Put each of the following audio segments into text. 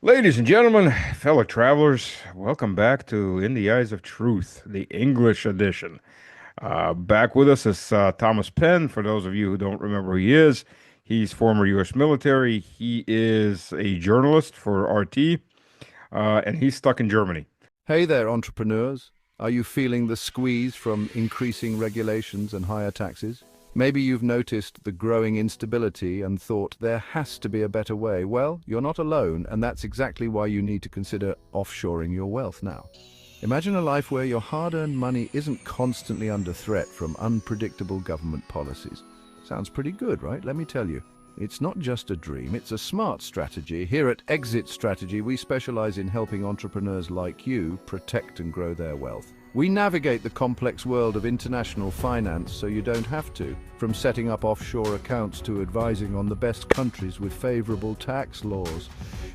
Ladies and gentlemen, fellow travelers, welcome back to In the Eyes of Truth, the English edition. Back with us is Thomas Penn. For those of you who don't remember who he is, he's former U.S. military. He is a journalist for RT, and he's stuck in Germany. Hey there, entrepreneurs. Are you feeling the squeeze from increasing regulations and higher taxes? Maybe you've noticed the growing instability and thought there has to be a better way. Well, you're not alone, and that's exactly why you need to consider offshoring your wealth now. Imagine a life where your hard-earned money isn't constantly under threat from unpredictable government policies. Sounds pretty good, right? Let me tell you. It's not just a dream, it's a smart strategy. Here at Exit Strategy, we specialize in helping entrepreneurs like you protect and grow their wealth. We navigate the complex world of international finance so you don't have to, from setting up offshore accounts to advising on the best countries with favorable tax laws.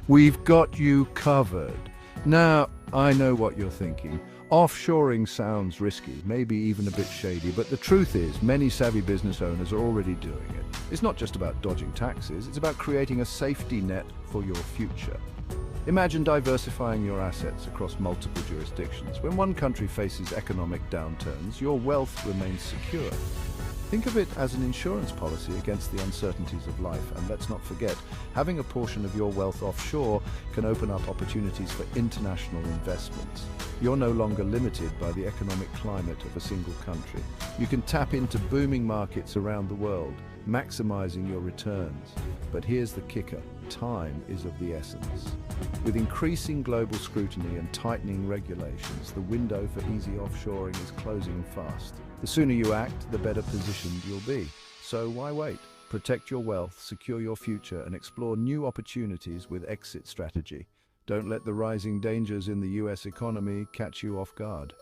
We've got you covered. Now, I know what you're thinking. Offshoring sounds risky, maybe even a bit shady, but the truth is many savvy business owners are already doing it. It's not just about dodging taxes, it's about creating a safety net for your future. Imagine diversifying your assets across multiple jurisdictions. When one country faces economic downturns, your wealth remains secure. Think of it as an insurance policy against the uncertainties of life. And let's not forget, having a portion of your wealth offshore can open up opportunities for international investments. You're no longer limited by the economic climate of a single country. You can tap into booming markets around the world, maximizing your returns. But here's the kicker. Time is of the essence. With increasing global scrutiny and tightening regulations, the window for easy offshoring is closing fast. The sooner you act, the better positioned you'll be. So why wait? Protect your wealth, secure your future, and explore new opportunities with Exit Strategy. Don't let the rising dangers in the US economy catch you off guard.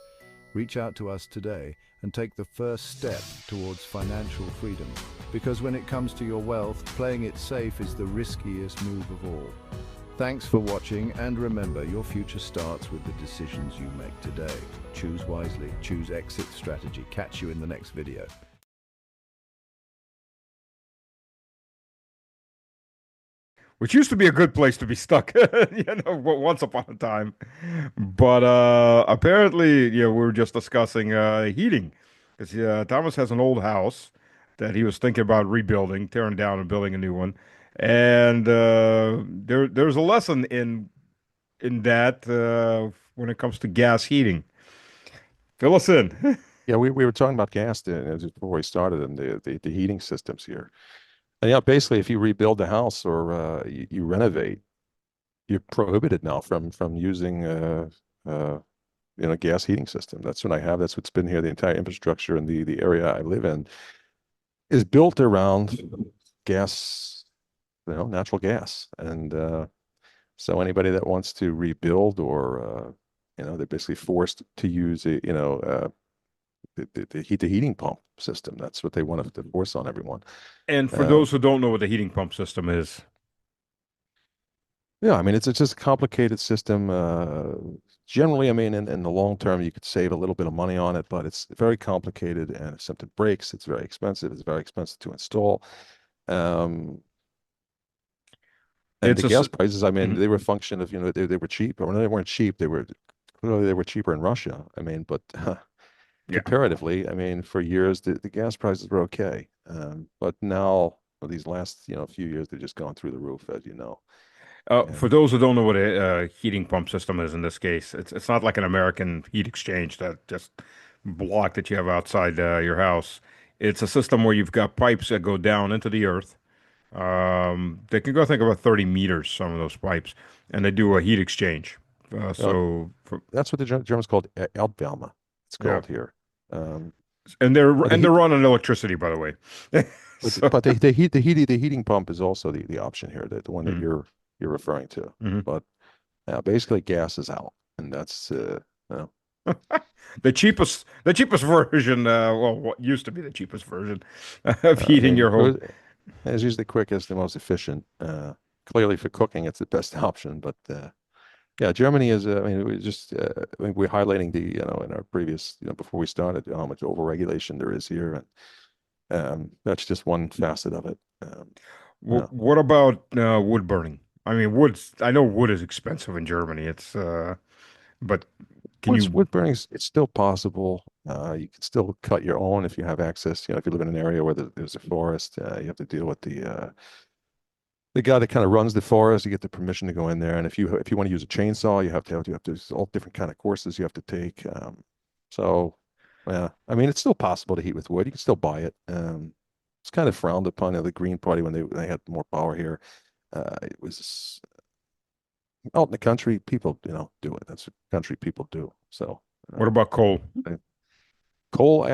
Reach out to us today and take the first step towards financial freedom. Because when it comes to your wealth, playing it safe is the riskiest move of all. Thanks for watching, and remember, your future starts with the decisions you make today. Choose wisely, choose Exit Strategy. Catch you in the next video. Which used to be a good place to be stuck, once upon a time. But apparently, we were just discussing heating. Because Thomas has an old house that he was thinking about rebuilding, tearing down and building a new one. And there's a lesson in that when it comes to gas heating. Fill us in. Yeah, we were talking about gas just before we started and the heating systems here. And yeah, basically, if you rebuild the house or you renovate, you're prohibited now from using uh, gas heating system. That's what I have. That's what's been here. The entire infrastructure in the area I live in is built around gas, natural gas. And so anybody that wants to rebuild or they're basically forced to use the heating pump system. That's what they want to force on everyone. And for Um, those who don't know what the heating pump system is, yeah, I mean it's just a complicated system. Generally, I mean in the long term, you could save a little bit of money on it, but it's very complicated, and if something breaks, it's very expensive. It's very expensive to install. Um, and it's the a. gas prices, I mean, Mhm. they were a function of, they were cheap. Or when they weren't cheap, they were clearly they were cheaper in Russia. I mean, but Yeah. comparatively, I mean, for years the gas prices were okay, but now for these last few years they've just gone through the roof, as you know. For And those who don't know what a heating pump system is in this case, it's not like an American heat exchange that just block that you have outside your house. It's a system where you've got pipes that go down into the earth. They can go, I think, about 30 meters, some of those pipes, and they do a heat exchange. uh, So, for, that's what the Germans called Erdwärme. It's yeah, called here. Um, and they're but the and they're heat, running electricity, by the way. So, but the heating pump is also the option here, the one that mhm, you're referring to. mhm. But basically, gas is out, and that's The cheapest version, well, what used to be the cheapest version of I heating mean, your home. it's usually the quickest, the most efficient. Clearly, for cooking, it's the best option. But yeah, Germany is. I mean, I mean, we're highlighting in our previous, before we started, how much overregulation there is here, and that's just one facet of it. You know, What about wood burning? I mean, wood's, I know wood is expensive in Germany. But can Wood's you, wood burning's it's still possible. You can still cut your own if you have access. If you live in an area where there's a forest, you have to deal with the guy that kind of runs the forest. You get the permission to go in there, and if you want to use a chainsaw, there's all different kind of courses you have to take. So yeah, I mean it's still possible to heat with wood. You can still buy it. It's kind of frowned upon. The Green Party when they had more power here. It was out in the country, people do it. That's what country people do. So what um, about coal? coal.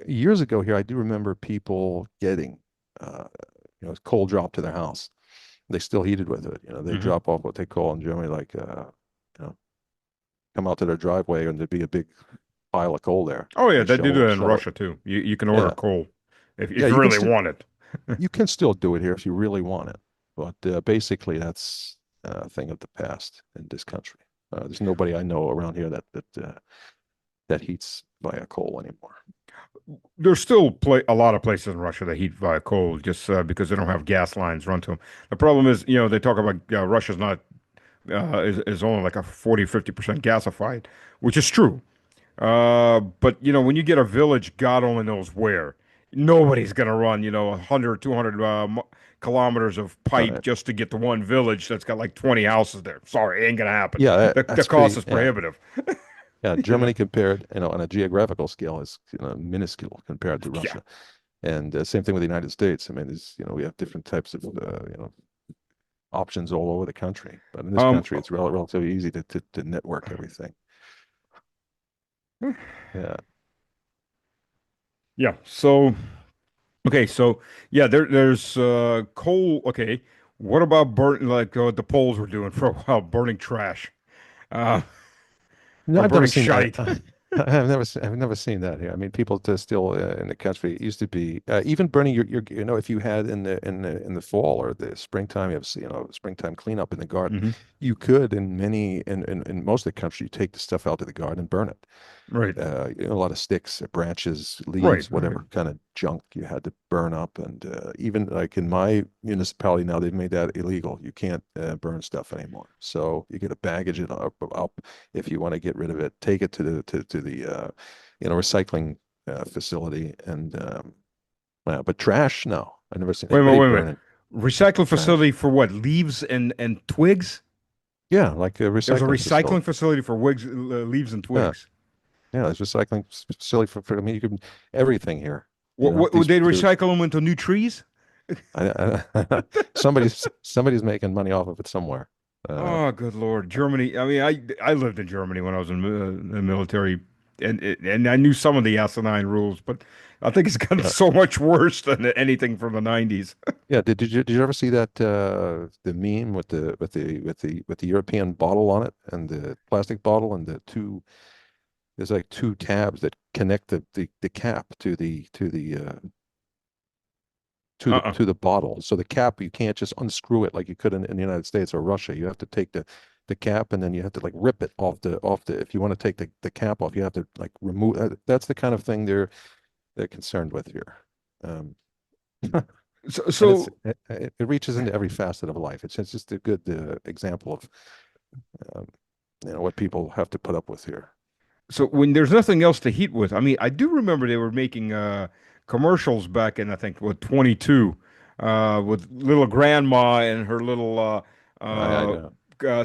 Years ago here, I do remember people getting coal dropped to their house. They still heated with it. They Hmm. drop off what they call in Germany like you know come out to their driveway and there'd be a big pile of coal there. Oh yeah, They they do that in shovel it. Russia too. You can order Yeah, coal if yeah. you really want it. You can still do it here if you really want it, but basically that's a thing of the past in this country. There's nobody I know around here that heats via coal anymore. There's still a lot of places in Russia that heat via coal just because they don't have gas lines run to them. The problem is, they talk about Russia's not is only like a 40-50% gasified, which is true. But when you get a village, God only knows where. Nobody's gonna run, 100, 200 kilometers of pipe Uh, just to get to one village that's got like 20 houses there. Sorry, it ain't gonna happen. yeah, The that's cost pretty. is Yeah, prohibitive. yeah. You know? Germany compared, on a geographical scale is minuscule compared to Yeah. Russia. And same thing with the United States. I mean, we have different types of options all over the country. But in this Um. country, it's relatively easy to network everything. Yeah. Yeah. So okay. So yeah, there's coal. Okay. What about burn like the Poles were doing for a while, burning trash, uh, No, or I've never burning seen that. shite? I've never seen that here. I mean, people to still in the country. It used to be even burning if you had in the fall or the springtime, you have springtime cleanup in the garden. Hmm. You could in most of the country, you take the stuff out to the garden and burn it. Right. A lot of sticks, branches, Right. leaves, Right. whatever kind of junk you had to burn up. And even like in my municipality now, they've made that illegal. You can't burn stuff anymore. So you get to baggage it up if you want to get rid of it. Take it to the recycling facility. And but trash, no, I've never seen Wait a minute. anybody Wait a minute. burning Recycling trash. facility for what? Leaves and twigs? Yeah, like a There's a recycling recycling facility. facility for wigs, leaves and Yeah, twigs. yeah, there's recycling facility I mean, you can everything here. What would These they they're recycle them into new trees? somebody's making money off of it somewhere. Uh, Oh, good Lord. Germany. I mean, I lived in Germany when I was in the military, and I knew some of the asinine rules, but I think it's gotten yeah, so much worse than anything from the 90s. yeah. Did you ever see that the meme with the European bottle on it and the plastic bottle and there's like two tabs that connect the cap Uh-uh. to the bottle. So the cap you can't just unscrew it like you could in the United States or Russia. You have to take the cap and then you have to like rip it off the if you want to take the cap off, you have to like remove that's the kind of thing they're concerned with here. Um, So, and it's so, it reaches into every facet of life. It's just a good example of um, what people have to put up with here. so when there's nothing else to heat with, I mean, I do remember they were making commercials back in, I think, what, 22, with little grandma and her little I uh, know.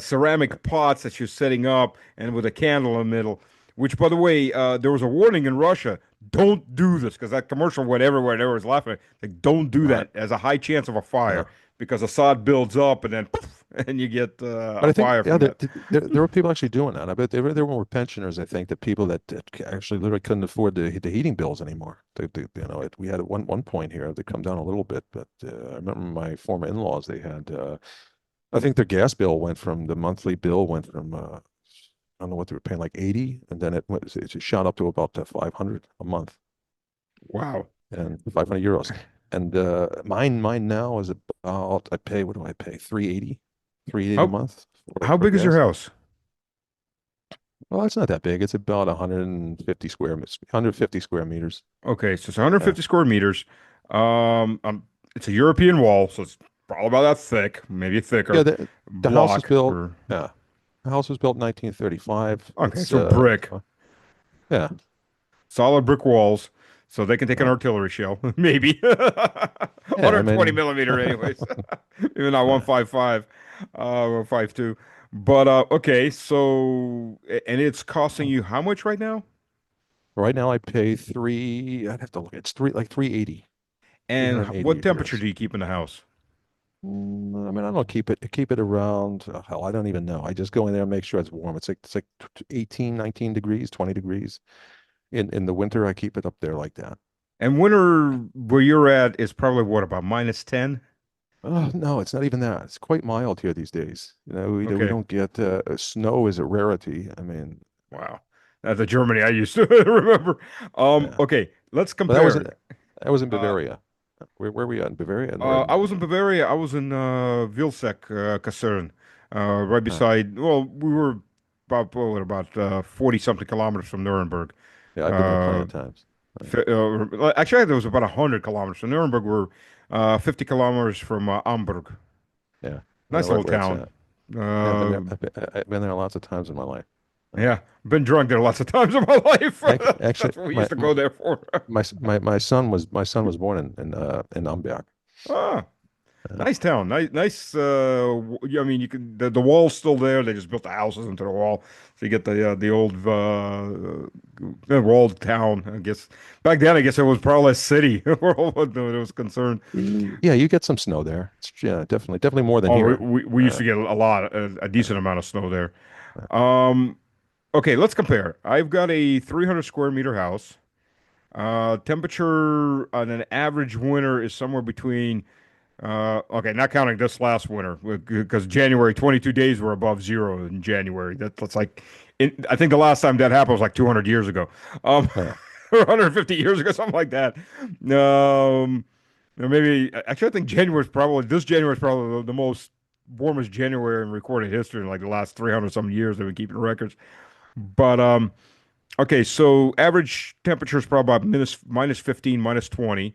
ceramic pots that she was setting up and with a candle in the middle. Which, by the way, there was a warning in Russia: don't do this because that commercial went everywhere. And everyone was laughing. Like, don't do I, that. There's a high chance of a yeah. fire because Assad builds up and then poof, and you get But a I think, fire yeah, from that. there were people actually doing that. I bet there were more pensioners. I think that people that actually literally couldn't afford the heating bills anymore. We had at one point here they come down a little bit, but I remember my former in-laws. They had, I think their gas bill went from the monthly bill went from I don't know what they were paying like 80, and then it shot up to about 500 a month Wow. and 500 euros. And mine now is about I pay what do I pay 380 a How month how for big is your gas. house? Well, it's not that big. It's about 150 square meters. Okay, so it's Yeah. 150 square meters. It's a European wall, so it's probably about that thick, maybe Yeah, thicker the house was block built. or Yeah, the house was built in 1935. okay, It's so brick, yeah, solid brick walls, so they can take an right. artillery shell, maybe Yeah, I 120 mean, millimeter, anyways, even not uh, 155 or 52. But okay, so and it's costing you how much right now? right now I pay three. I'd have to look. It's three like 380, And 380 what a temperature year. do you keep in the house? I mean, I don't keep it around. Hell, I don't even know. I just go in there and make sure it's warm. It's like 18, 19 degrees, 20 degrees. In the winter, I keep it up there like that. And winter where you're at is probably what about -10? Oh no, it's not even that. It's quite mild here these days. We Okay. don't get snow is a rarity. I mean, Wow. That's the Germany I used to remember. yeah. Okay, let's But compare. that was in Uh, Bavaria. Where were we at in Bavaria? Or I was in Bavaria. I was in Vilseck, Kasern, right huh. beside. Well, we were about 40 something kilometers from Nuremberg. Yeah, I've been there plenty Uh, of times. actually, there was about 100 kilometers from Nuremberg. We're 50 kilometers from Hamburg. Yeah, I know Nice right little where it's town. at. Yeah, I've been there. Uh, I've been there lots of times in my life. Uh, yeah, been drunk there lots of times in my life. Actually, That's what we used to go there for. my son was born in Amberg. Ah. Uh, Nice town. Nice. Yeah, I mean, you can the wall's still there. They just built the houses into the wall, so you get the old walled town. I guess back then, I guess it was probably a city where all it was concerned. yeah, you get some snow there. Yeah, definitely more than Oh, here. we used Uh, to get a lot, a uh, decent amount of snow there. uh, Um, okay, let's compare. I've got a 300 square meter house. Temperature on an average winter is somewhere between okay, not counting this last winter, because January, 22 days were above zero in January. That's like, I think the last time that happened was like 200 years ago, yeah, or 150 years ago, something like that. Or maybe actually, I think January is probably the most warmest January in recorded history in like the last 300 some years. They've been keeping records. But okay, so average temperature is probably about minus 15, -20.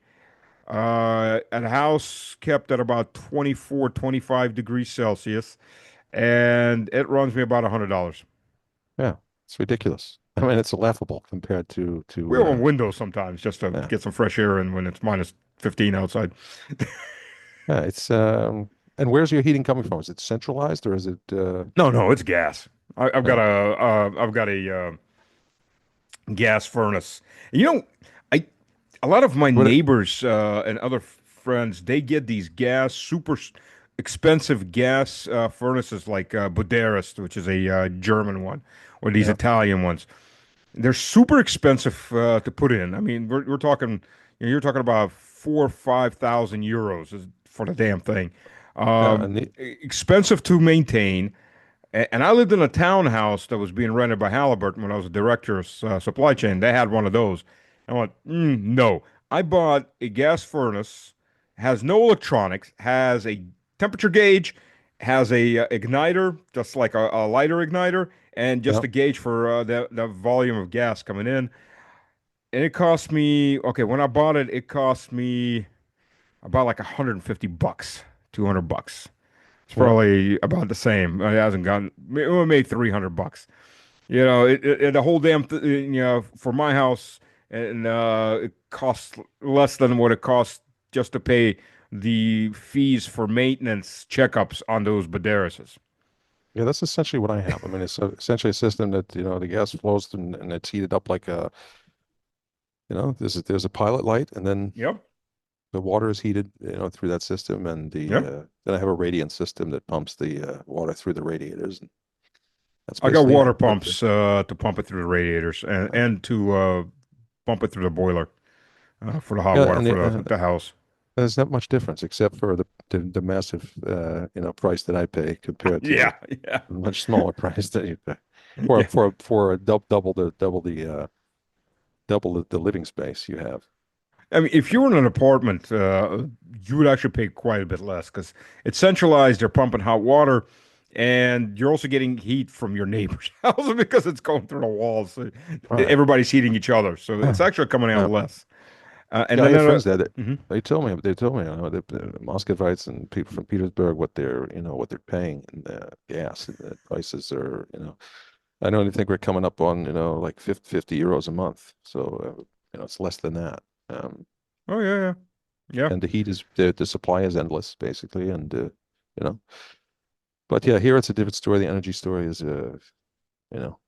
At a house kept at about 24, 25 degrees Celsius, and it runs me about $100. yeah. It's ridiculous. I mean, it's laughable compared to We open windows sometimes just to yeah, get some fresh air in when it's -15 outside. yeah. It's and where's your heating coming from? Is it centralized or is it No, no, it's gas. I've got yeah, a gas furnace. You know, I a lot of my what it, neighbors and other friends they get these expensive gas furnaces like Buderus, which is a German one, or these yeah, Italian ones. They're super expensive to put in. I mean, we're talking you're talking about 4 or 5 thousand euros for the damn thing. yeah, and the, Expensive to maintain. And I lived in a townhouse that was being rented by Halliburton when I was a director of supply chain. They had one of those. I went, no. I bought a gas furnace, has no electronics, has a temperature gauge, has a igniter, just like a lighter igniter, and just yeah, a gauge for the volume of gas coming in. And it cost me, okay, when I bought it, it cost me about like 150 bucks, 200 bucks. It's yeah. probably about the same. It hasn't gone. We made 300 bucks. The whole damn for my house, and it costs less than what it costs just to pay the fees for maintenance checkups on those Baderises. Yeah, that's essentially what I have. I mean, it's essentially a system that, the gas flows and it's heated up like there's a pilot light and then Yep. the water is heated, through that system and Yep. then I have a radiant system that pumps the water through the radiators. And that's I got basically water it. But pumps to pump it through the radiators uh, and to pump it through the boiler for the hot yeah, water and for the house. there's not much difference except for the massive price that I pay compared to Yeah. Yeah. a much smaller price that you pay for Yeah. a double the living space you have. I mean, if you were in an apartment, you would actually pay quite a bit less because it's centralized. They're pumping hot water, and you're also getting heat from your neighbor's house because it's going through the walls. So All right. everybody's heating each other, so it's actually coming out Now, less. And Yeah, I then have friends there that mhm. they told me, the Muscovites and people from Petersburg what they're, what they're paying in gas and the prices are, I don't even think we're coming up on, like 50 euros a month. So, it's less than that. Oh yeah, yeah, yeah. And the heat is the supply is endless basically. And, you know, but yeah, here it's a different story. The energy story is, you know,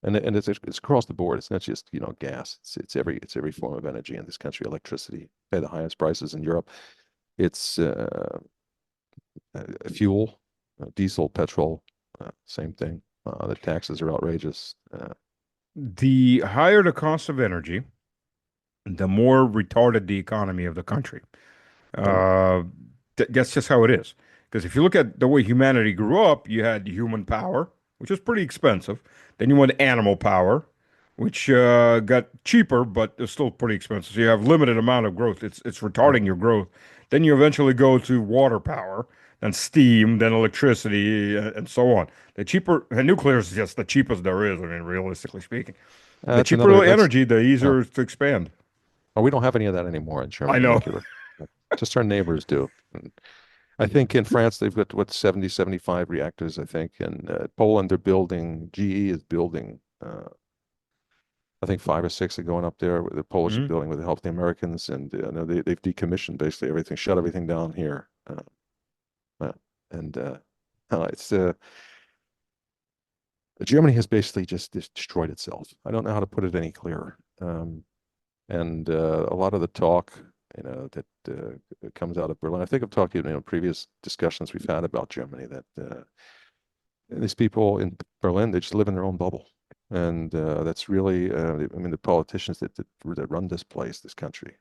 and it's across the board. It's not just, gas. It's every form of energy in this country. Electricity, pay the highest prices in Europe. It's fuel, diesel, petrol, same thing. The taxes are outrageous. The higher the cost of energy, the more retarded the economy of the country. Yeah. Uh, that's just how it is. Because if you look at the way humanity grew up, you had human power, which was pretty expensive. Then you went animal power, which got cheaper, but it's still pretty expensive. So you have limited amount of growth. It's Yeah. retarding your growth. Then you eventually go to water power, then steam, then electricity, and so on. The cheaper, and nuclear is just the cheapest there is. I mean, realistically speaking, the That's another. cheaper That's energy, the yeah. easier to expand. Oh, we don't have any of that anymore in I Germany, know. nuclear. Just our neighbors do. And I think in France they've got what 70, 75 reactors, I think. And Poland they're building, GE is building I think five or six are going up there. The Polish are Mhm. building with the help of the Americans, and no, they've decommissioned basically everything, shut everything down here. Uh, and it's Germany has basically just destroyed itself. I don't know how to put it any clearer. And a lot of the talk, that comes out of Berlin. I think I've talked to you in previous discussions we've had about Germany that these people in Berlin, they just live in their own bubble. And that's really, I mean, the politicians that run this place, this country.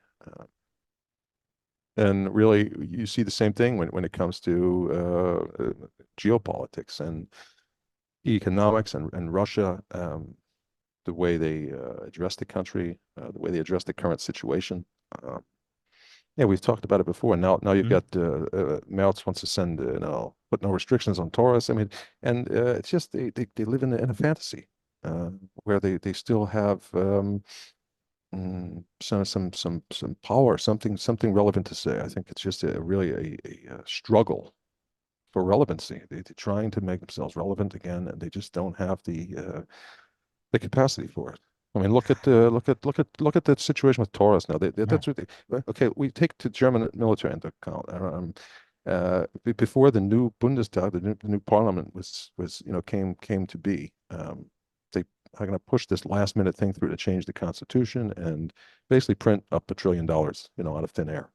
And really, you see the same thing when it comes to geopolitics and economics and Russia, the way they address the country, the way they address the current situation. Uh, yeah, we've talked about it before. Now you've Mhm. got Merz wants to send, put no restrictions on tourists. I mean, and it's just they live in a fantasy uh, where they still have some power, something relevant to say. I think it's just really a struggle for relevancy. They're trying to make themselves relevant again, and they just don't have the capacity for it. I mean, look at the situation with Taurus now. Yeah. That's what okay. We take the German military into account. Before the new Bundestag, the new parliament was came to be. They are going to push this last minute thing through to change the constitution and basically print up $1 trillion, out of thin air.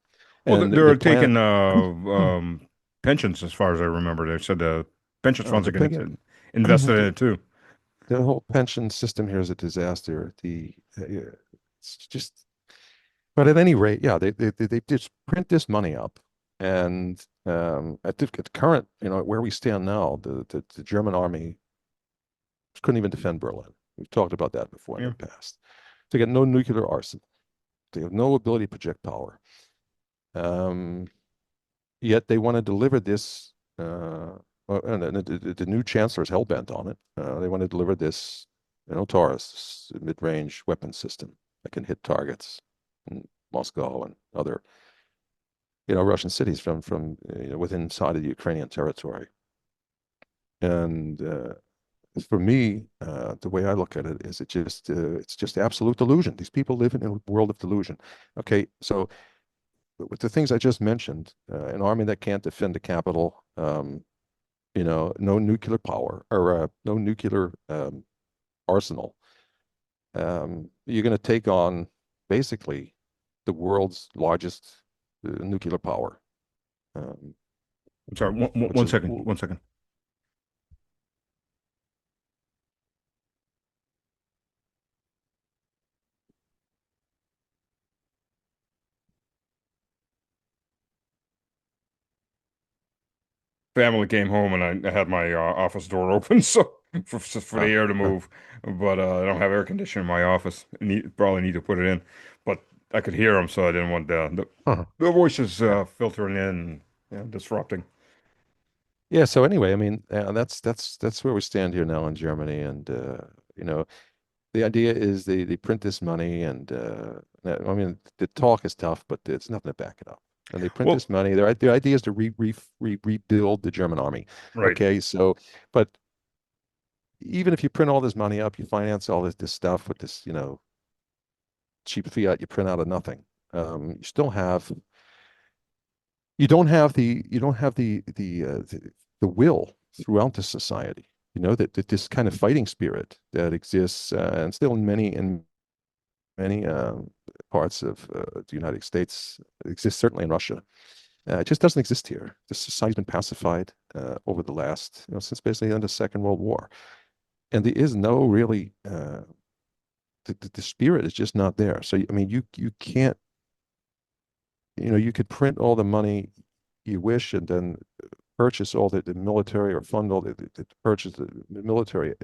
Well, And the they're plan, taking pensions, as far as I remember. They said the pensions funds the are going big, to get invested in it too. the whole pension system here is a disaster. It's just, but at any rate, yeah, they just print this money up, and at current, where we stand now, the German army couldn't even defend Berlin. We've talked about that before in Yeah. the past. They got no nuclear arsenal. They have no ability to project power. Um, Yet they want to deliver this. And the new chancellor is hell bent on it. They want to deliver this, Taurus, this mid-range weapon system that can hit targets in Moscow and other, Russian cities from within inside of the Ukrainian territory. And for me, the way I look at it is it's just absolute delusion. These people live in a world of delusion. Okay, so with the things I just mentioned, an army that can't defend the capital, no nuclear power or no nuclear arsenal, you're going to take on basically the world's largest nuclear power, um, I'm sorry. which One is second. One second. Family came home and I had my office door open, so for the uh, air to uh, move. But I don't have air conditioning in my office. Probably need to put it in. But I could hear them, so I didn't want uh, the voices yeah. filtering in and disrupting. Yeah. So anyway, I mean, that's where we stand here now in Germany, and you know, the idea is they print this money, and I mean, the talk is tough, but there's nothing to back it up. And they print Well, this money. Their idea is to rebuild the German army. right. Okay, so but even if you print all this money up, you finance all this stuff with this, cheap fiat you print out of nothing. You still have you don't have the will throughout the society. That this kind of fighting spirit that exists and still in many parts of the United States, it exists certainly in Russia. It just doesn't exist here. The society's been pacified over the last, since basically the end of the Second World War, and there is no really the spirit is just not there. So I mean, you can't, you could print all the money you wish and then purchase all the military or fund all the purchase the military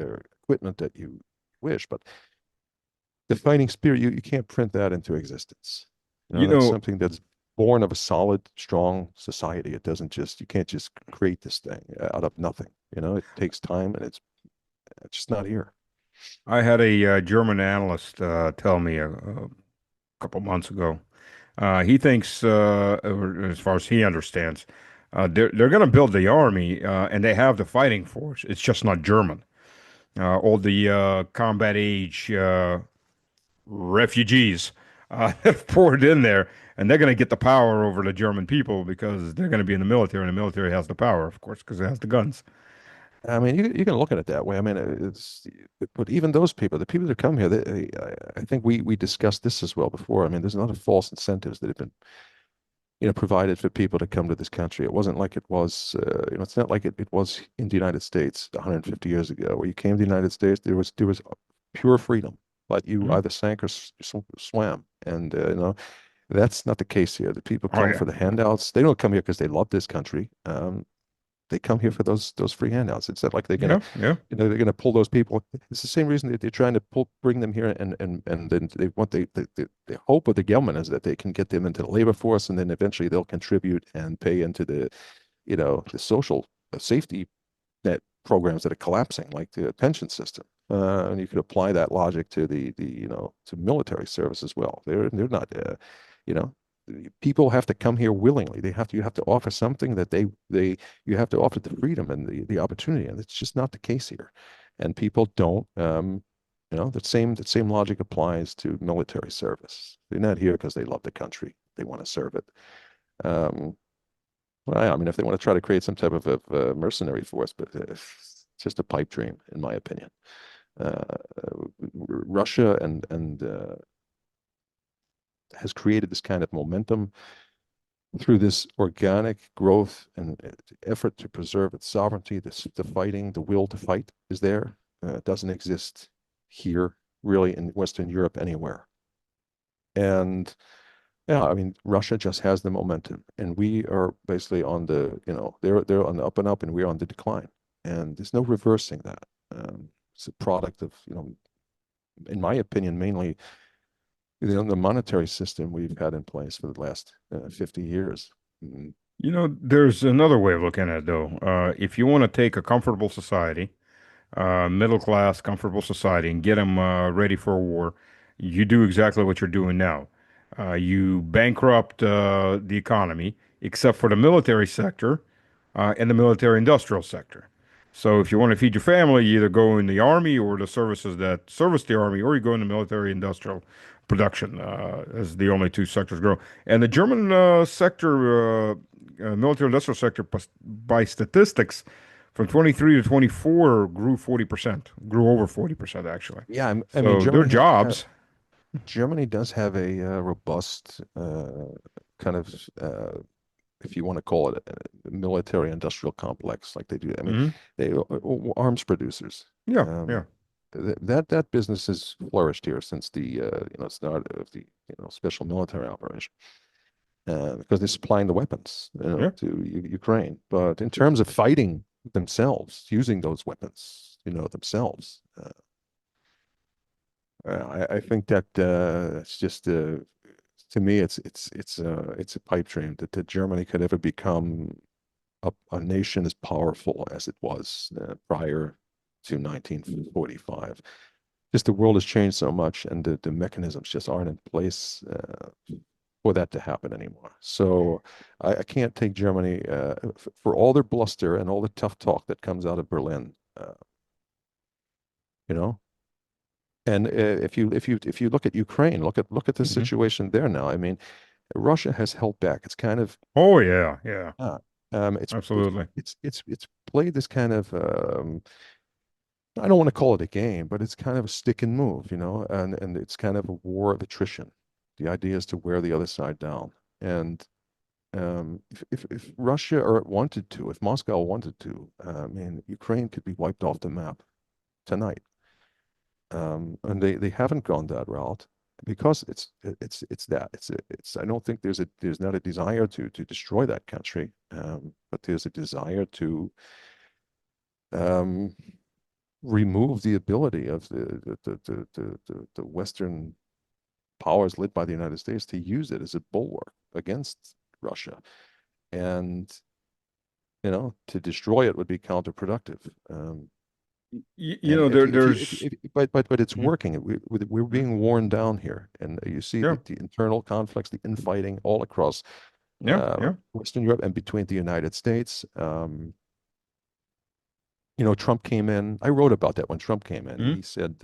equipment that you wish, but the fighting spirit, you can't print that into existence. You That's know, something that's born of a solid, strong society. It doesn't just, you can't just create this thing out of nothing. It takes time, and it's just not here. I had a German analyst tell me a couple months ago. He thinks, or as far as he understands, they're going to build the army, and they have the fighting force. It's just not German. All the combat age refugees have poured in there, and they're going to get the power over the German people because they're going to be in the military, and the military has the power, of course, because it has the guns. I mean, you can look at it that way. I mean, but even those people, the people that come here, I think we discussed this as well before. I mean, there's a lot of false incentives that have been, provided for people to come to this country. It wasn't like it was, it's not like it was in the United States 150 years ago, where you came to the United States, there was pure freedom, but you Mhm. either sank or swam, and that's not the case here. The people Oh come yeah, for the handouts. They don't come here because they love this country. They come here for those free handouts. It's not like they're gonna, yeah, yeah. they're gonna pull those people. It's the same reason that they're trying to bring them here, and then they want the hope of the government is that they can get them into the labor force, and then eventually they'll contribute and pay into the social safety net programs that are collapsing, like the pension system. And you could apply that logic to to military service as well. They're not, you know, people have to come here willingly. You have to offer something that you have to offer the freedom and the opportunity, and it's just not the case here. And people don't. The same logic applies to military service. They're not here because they love the country. They want to serve it. Um, well, I mean, if they want to try to create some type of mercenary force, but it's just a pipe dream, in my opinion. Uh, Russia and has created this kind of momentum through this organic growth and effort to preserve its sovereignty. The fighting, the will to fight is there. It doesn't exist here, really, in Western Europe anywhere. And yeah, I mean, Russia just has the momentum, and we are basically on they're on the up and up, and we're on the decline, and there's no reversing that. It's a product of, in my opinion, mainly the monetary system we've had in place for the last 50 years. Mm. There's another way of looking at it, though. If you want to take a comfortable society, middle class, comfortable society, and get them ready for a war, you do exactly what you're doing now. You bankrupt the economy, except for the military sector and the military industrial sector. So if you want to feed your family, you either go in the army or the services that service the army, or you go in the military industrial production as the only two sectors grow. And the German sector, military industrial sector, by statistics, from 23 to 24 grew 40%, grew over 40% actually. Yeah, I mean, So their jobs. Germany does have a robust kind of, if you want to call it a military industrial complex, like they do. I mean, Mhm. they arms producers. Yeah, Um, yeah, that business has flourished here since the start of the special military operation, because they're supplying the weapons yeah. to Ukraine. But in terms of fighting themselves, using those weapons, themselves, I think that it's just to me, it's a pipe dream that Germany could ever become a nation as powerful as it was prior to 1945. just the world has changed so much, and the mechanisms just aren't in place for that to happen anymore. So I can't take Germany for all their bluster and all the tough talk that comes out of Berlin. You know, and if you look at Ukraine, look at the Hmm. situation there now. I mean, Russia has held back. It's kind of Oh yeah, yeah, uh, it's absolutely. it's played this kind of I don't want to call it a game, but it's kind of a stick and move, and it's kind of a war of attrition. The idea is to wear the other side down. And if Russia or wanted to, if Moscow wanted to, I mean, Ukraine could be wiped off the map tonight. And they haven't gone that route because it's that it's I don't think there's not a desire to destroy that country, but there's a desire to um, remove the ability of the Western powers led by the United States to use it as a bulwark against Russia. And, to destroy it would be counterproductive. You And know, if there you, if you, if, there's if, but it's Mhm. working. We're being worn down here. And you see Yeah, the internal conflicts, the infighting all across yeah, yeah. Western Europe and between the United States. Trump came in. I wrote about that when Trump came in. Mhm. He said,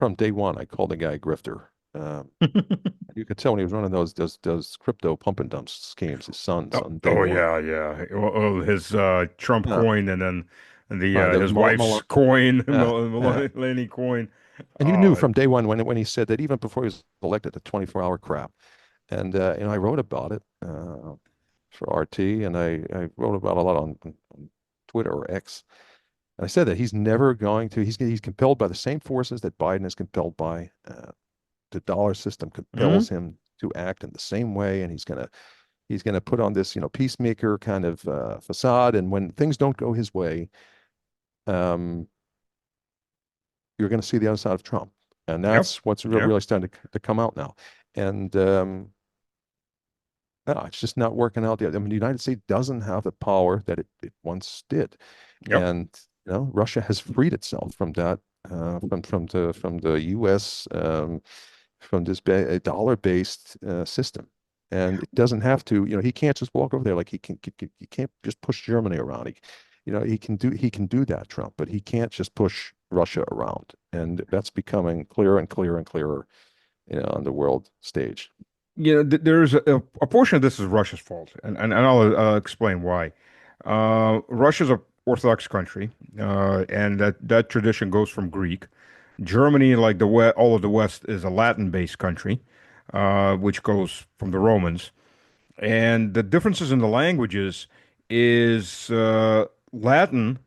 from day one, I called the guy a grifter. You could tell when he was running those crypto pump and dump schemes. His sons Oh, on day oh one. yeah, yeah. Well, his Trump Uh, coin, and then the the his wife's coin, uh, uh, Melania coin. and you knew Oh, from day one when he said that even before he was elected, the 24-hour crap. And I wrote about it for RT, and I wrote about a lot on Twitter or X. And I said that he's never going to. He's compelled by the same forces that Biden is compelled by. The dollar system mhm. compels him to act in the same way, and he's gonna put on this peacemaker kind of facade. And when things don't go his way, um, you're going to see the other side of Trump, and Yep, that's what's yep, really starting to come out now. And no, it's just not working out. I mean, the United States doesn't have the power that it once did, yep. and Russia has freed itself from that, from the U.S. From this dollar-based system. And it doesn't have to, he can't just walk over there like he can't just push Germany around. He can do that, Trump, but he can't just push Russia around. And that's becoming clearer and clearer and clearer, on the world stage. There's a portion of this is Russia's fault, and I'll explain why. Russia's a Orthodox country, and that tradition goes from Greek. Germany, like all of the West, is a Latin-based country, which goes from the Romans. And the differences in the languages is Latin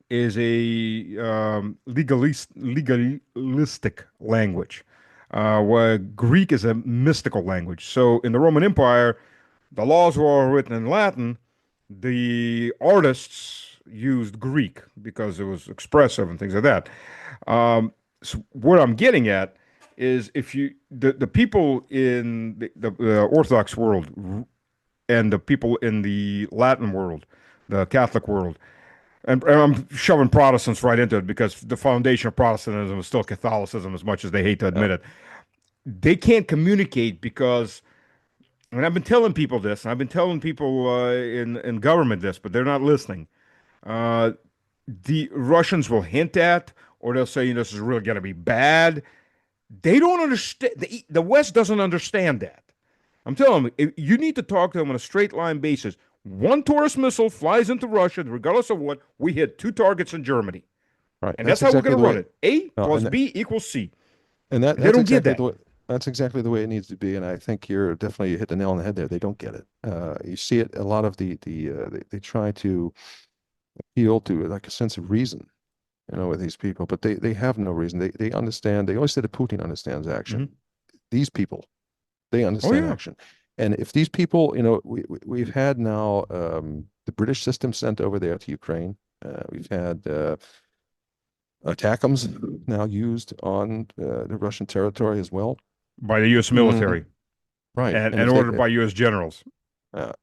is a legalistic language, where Greek is a mystical language. So in the Roman Empire, the laws were all written in Latin. The artists used Greek because it was expressive and things like that. So what I'm getting at is if the people in the Orthodox world and the people in the Latin world, the Catholic world, and I'm shoving Protestants right into it because the foundation of Protestantism is still Catholicism, as much as they hate to Yeah, admit it. They can't communicate because, and I've been telling people this, and I've been telling people in government this, but they're not listening. Uh, the Russians will hint at, or they'll say, this is really going to be bad. They don't understand. The West doesn't understand that. I'm telling you, you need to talk to them on a straight line basis. One Taurus missile flies into Russia, regardless of what, we hit two targets in Germany. right. And that's That's how we're exactly going to the run way. it. A Uh, plus and that, B equals C. and that And they that's don't get exactly the that. way. That's exactly the way it needs to be. And I think you're definitely hit the nail on the head there. They don't get it. You see it a lot of they try to appeal to like a sense of reason, with these people, but they have no reason. They understand. They always say that Putin understands action. Hmm. These people, they Oh, understand yeah. action. And if these people, we've had now the British system sent over there to Ukraine. We've had ATACMS now used on the Russian territory as well. By the U.S. Mm, military right. and, And and if they ordered by U.S. generals.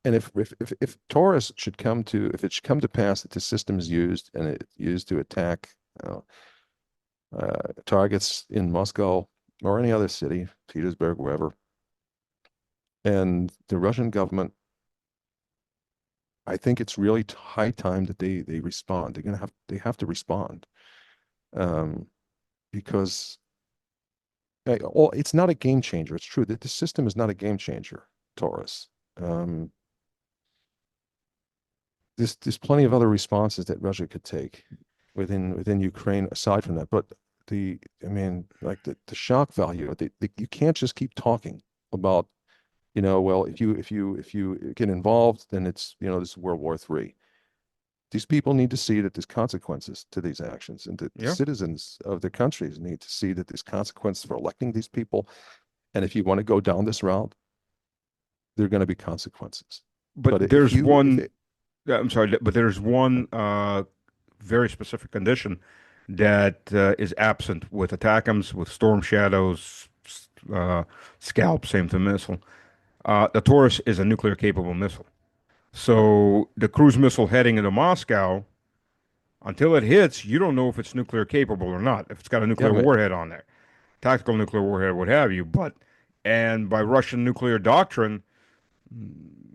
and if Taurus should come to if it should come to pass that the system is used and it's used to attack targets in Moscow or any other city, Petersburg, wherever. And the Russian government, I think it's really high time that they respond. They have to respond, um, because well, it's not a game changer. It's true that the system is not a game changer, Taurus. Um, there's plenty of other responses that Russia could take within Ukraine aside from that. But I mean, like the shock value, you can't just keep talking about, well, if you get involved, then it's, this is World War III. These people need to see that there's consequences to these actions, and that the Yeah. citizens of their countries need to see that there's consequences for electing these people. And if you want to go down this route, there are going to be consequences. But But if there's you, if one, it, I'm sorry, but there's one very specific condition that is absent with ATACMS, with Storm Shadows, uh, Scalp, same to missile. The Taurus is a nuclear capable missile. So the cruise missile heading into Moscow, until it hits, you don't know if it's nuclear capable or not, if it's got a yeah, nuclear warhead on there, tactical nuclear warhead, what have you. And by Russian nuclear doctrine,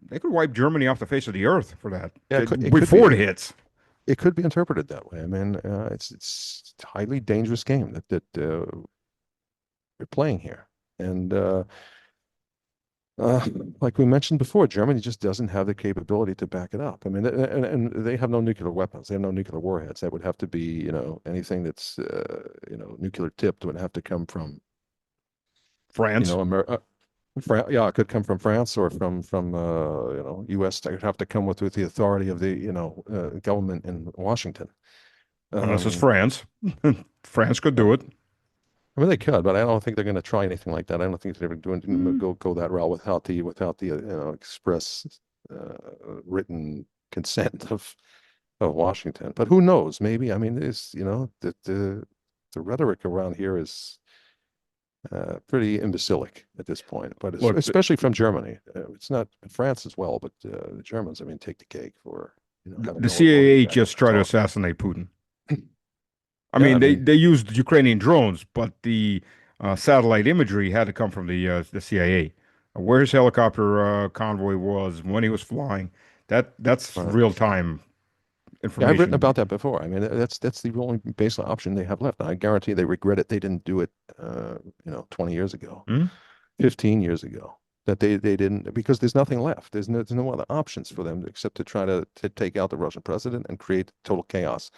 they could wipe Germany off the face of the earth for that yeah, it could before be, it hits. it could be interpreted that way. I mean, it's a highly dangerous game that we're playing here. And uh, like we mentioned before, Germany just doesn't have the capability to back it up. I mean, and they have no nuclear weapons. They have no nuclear warheads. That would have to be, anything that's, nuclear tipped would have to come from, France. Yeah, it could come from France or from U.S. It would have to come with the authority of the, government in Washington. Unless it's Um, France. France could do it. I mean, they could, but I don't think they're going to try anything like that. I don't think they're ever doing Mm. go that route without the express written consent of Washington. But who knows? Maybe. I mean, it's the rhetoric around here is pretty imbecilic at this point. But Look, especially from Germany, it's not France as well, but the Germans. I mean, take the cake for having the no ability CIA to just actually tried to talk. assassinate Putin. I Yeah, I mean, they, mean, they used Ukrainian drones, but the satellite imagery had to come from the CIA. Where his helicopter convoy was when he was flying, that's uh, real time yeah, I've written information. about that before. I mean, that's the only basic option they have left. And I guarantee they regret it. They didn't do it, 20 years ago, Hmm? 15 years ago. That they didn't, because there's nothing left. There's no other options for them except to try to take out the Russian president and create total chaos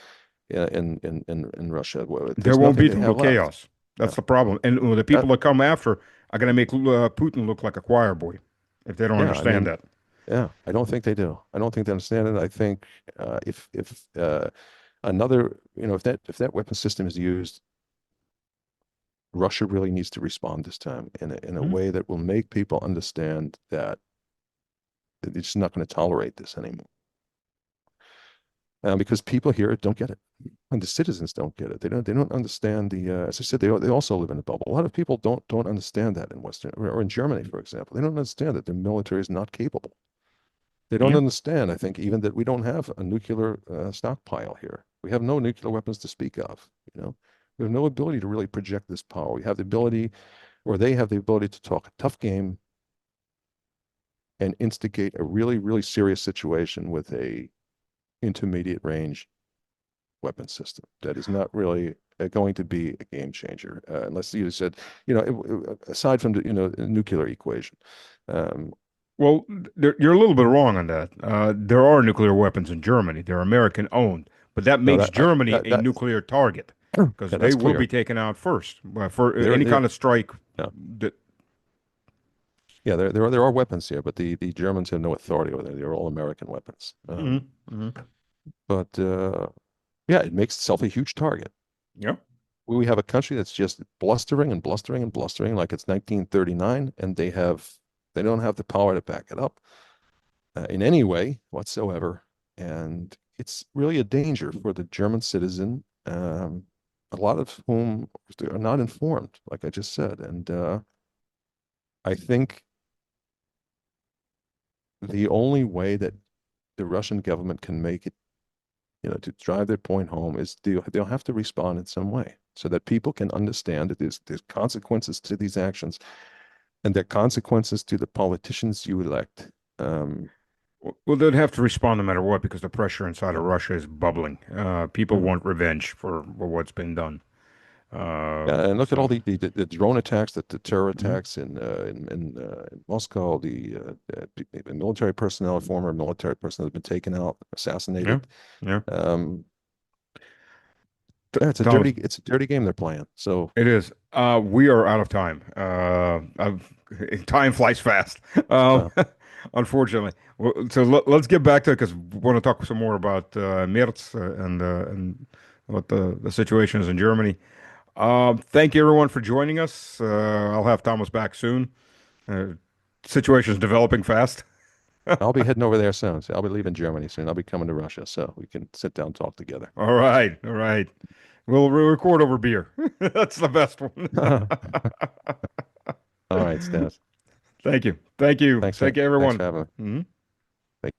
in Russia. There There's won't nothing be they total have left. chaos. That's Yeah, the problem. And the people that that come after are going to make Putin look like a choir boy if they don't yeah. I understand mean, that. yeah. I don't think they do. I don't think they understand it. I think if another, if that weapon system is used, Russia really needs to respond this time in a Hmm? way that will make people understand that they're just not going to tolerate this anymore. Because people here don't get it, and the citizens don't get it. They don't understand as I said, they also live in a bubble. A lot of people don't understand that in Western or in Germany, for example. They don't understand that the military is not capable. They don't Yeah. understand, I think, even that we don't have a nuclear stockpile here. We have no nuclear weapons to speak of. We have no ability to really project this power. We have the ability, or they have the ability to talk a tough game and instigate a really, really serious situation with a intermediate range weapon system that is not really going to be a game changer, unless you said, aside from the nuclear equation. Um, Well, you're a little bit wrong on that. There are nuclear weapons in Germany. They're American owned, but that no, makes Germany that a that nuclear target because yeah, they that's will be clear. taken out first for There, any there, kind of strike. yeah, That yeah, there are weapons here, but the Germans have no authority over them. They're all American weapons. Mhm, mhm. But yeah, it makes itself a huge target. Yeah. We have a country that's just blustering and blustering and blustering like it's 1939, and they don't have the power to back it up in any way whatsoever. And it's really a danger for the German citizen, a lot of whom are not informed, like I just said. And I think the only way that the Russian government can make it, to drive their point home is they'll have to respond in some way. so that people can understand that there's consequences to these actions, and there are consequences to the politicians you elect. Um, Well, they'd have to respond no matter what because the pressure inside of yeah. Russia is bubbling. People Mhm. want revenge for what's been done. And look at all So, the drone attacks, the terror mhm. attacks in Moscow, the military personnel, former military personnel have been taken out, Yeah, assassinated. yeah. Um, yeah, Thomas, it's a dirty game they're playing. So it is. We are out of time. Time flies fast. uh, Unfortunately. So let's get back to it because we want to talk some more about Merz and what the situation is in Germany. Thank you everyone for joining us. I'll have Thomas back soon. Uh, Situation is developing fast. I'll be heading over there soon. So I'll be leaving Germany soon. I'll be coming to Russia, so we can sit down and talk together. All right, all right. We'll record over beer. That's the best one. All right, Stas. Thank you. Thank you. Thanks Thank you, thanks everyone. for having me. Mhm.